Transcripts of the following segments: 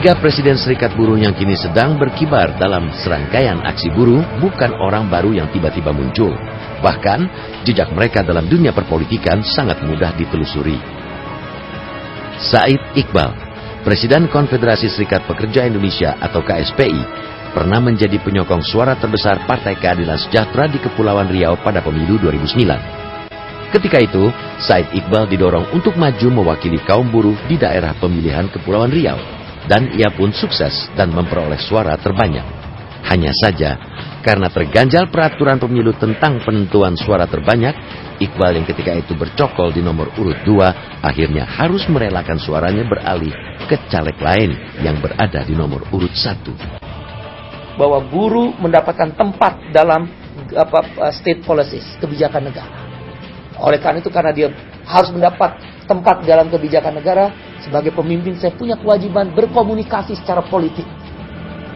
Ketiga Presiden Serikat Buruh yang kini sedang berkibar dalam serangkaian aksi buruh bukan orang baru yang tiba-tiba muncul. Bahkan, jejak mereka dalam dunia perpolitikan sangat mudah ditelusuri. Said Iqbal, Presiden Konfederasi Serikat Pekerja Indonesia atau KSPI, pernah menjadi penyokong suara terbesar Partai Keadilan Sejahtera di Kepulauan Riau pada pemilu 2009. Ketika itu, Said Iqbal didorong untuk maju mewakili kaum buruh di daerah pemilihan Kepulauan Riau. Dan ia pun sukses dan memperoleh suara terbanyak. Hanya saja, karena terganjal peraturan pemilu tentang penentuan suara terbanyak, Iqbal yang ketika itu bercokol di nomor urut 2, akhirnya harus merelakan suaranya beralih ke caleg lain yang berada di nomor urut 1. Bahwa buruh mendapatkan tempat dalam state policies, kebijakan negara. Oleh karena itu, karena dia harus mendapat tempat dalam kebijakan negara, sebagai pemimpin saya punya kewajiban berkomunikasi secara politik.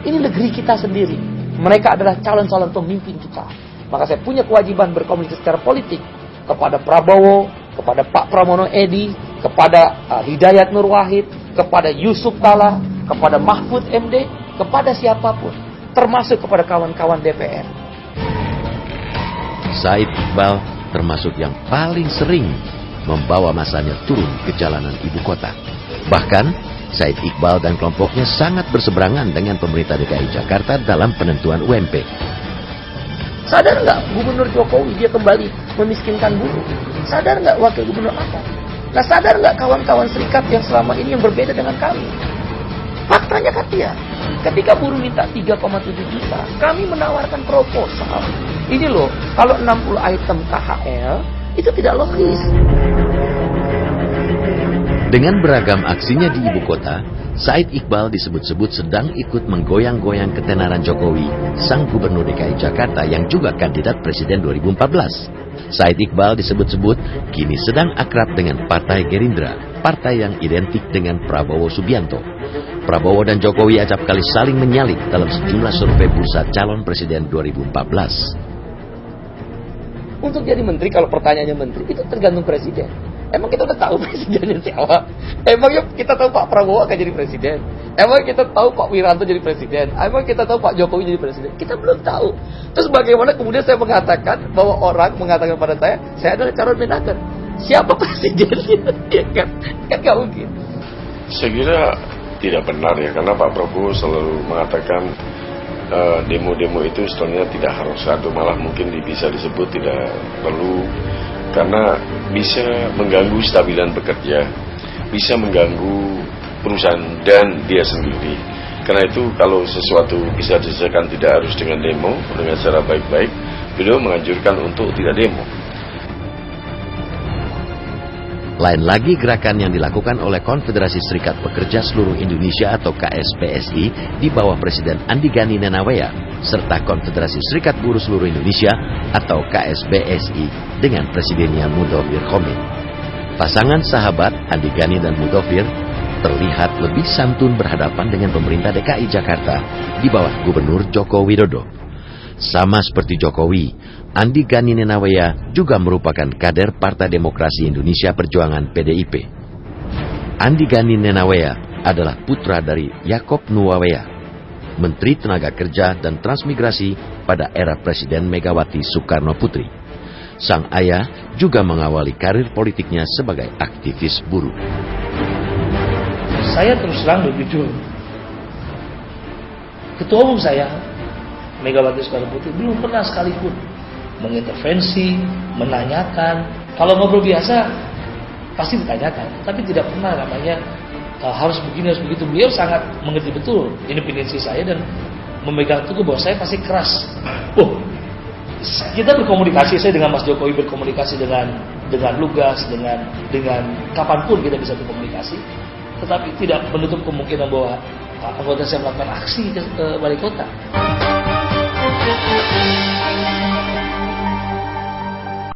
Ini negeri kita sendiri. Mereka adalah calon-calon pemimpin kita. Maka saya punya kewajiban berkomunikasi secara politik kepada Prabowo, kepada Pak Pramono Edi, kepada Hidayat Nur Wahid, kepada Yusuf Kala, kepada Mahfud MD, kepada siapapun, termasuk kepada kawan-kawan DPR. Said Iqbal termasuk yang paling sering membawa masanya turun ke jalanan ibu kota. Bahkan, Said Iqbal dan kelompoknya sangat berseberangan dengan pemerintah DKI Jakarta dalam penentuan UMP. Sadar nggak Gubernur Jokowi dia kembali memiskinkan buruh? Sadar nggak Wakil Gubernur Ahmad? Nah, sadar nggak kawan-kawan serikat yang selama ini yang berbeda dengan kami? Faktanya kan dia, ketika buruh minta 3,7 juta, kami menawarkan proposal. Ini loh, kalau 60 item KHL, itu tidak logis. Dengan beragam aksinya di ibu kota, Said Iqbal disebut-sebut sedang ikut menggoyang-goyang ketenaran Jokowi, sang gubernur DKI Jakarta yang juga kandidat Presiden 2014. Said Iqbal disebut-sebut kini sedang akrab dengan Partai Gerindra, partai yang identik dengan Prabowo Subianto. Prabowo dan Jokowi acap kali saling menyalip dalam sejumlah survei bursa calon Presiden 2014. Untuk jadi menteri, kalau pertanyaannya menteri, itu tergantung presiden. Emang kita udah tahu presidennya siapa? Emangnya kita tahu Pak Prabowo akan jadi presiden? Emang kita tahu Pak Wiranto jadi presiden? Emang kita tahu Pak Jokowi jadi presiden? Kita belum tahu. Terus bagaimana kemudian saya mengatakan bahwa orang mengatakan pada saya adalah calon menaker. Siapa presidennya? Ya kan? Kan gak mungkin. Saya kira tidak benar ya, karena Pak Prabowo selalu mengatakan demo-demo itu sebenarnya tidak harus satu, malah mungkin bisa disebut tidak perlu, karena bisa mengganggu stabilan pekerja, bisa mengganggu perusahaan dan dia sendiri. Karena itu kalau sesuatu bisa diselesaikan tidak harus dengan demo, dengan cara baik-baik, beliau menganjurkan untuk tidak demo. Lain lagi gerakan yang dilakukan oleh Konfederasi Serikat Pekerja Seluruh Indonesia atau KSPSI di bawah Presiden Andi Gani Nenawea serta Konfederasi Serikat Buruh Seluruh Indonesia atau KSBSI dengan presidennya Mudofir Khomin. Pasangan sahabat Andi Gani dan Mudofir terlihat lebih santun berhadapan dengan pemerintah DKI Jakarta di bawah Gubernur Joko Widodo. Sama seperti Jokowi, Andi Gani Nenawea juga merupakan kader Partai Demokrasi Indonesia Perjuangan PDIP. Andi Gani Nenawea adalah putra dari Yakob Nuwawea, Menteri Tenaga Kerja dan Transmigrasi pada era Presiden Megawati Soekarno Putri. Sang ayah juga mengawali karir politiknya sebagai aktivis buruh. Saya terus terang jujur, Ketua Umum saya Megawati Soekarno Putri belum pernah sekalipun mengintervensi, menanyakan. Kalau ngobrol biasa pasti ditanyakan, tapi tidak pernah namanya harus begini, harus begitu. Beliau sangat mengerti betul independensi saya dan memegang teguh bahwa saya pasti keras. Kita berkomunikasi, saya dengan Mas Jokowi berkomunikasi dengan lugas, dengan kapanpun kita bisa berkomunikasi, tetapi tidak menutup kemungkinan bahwa anggota saya melakukan aksi ke balai kota.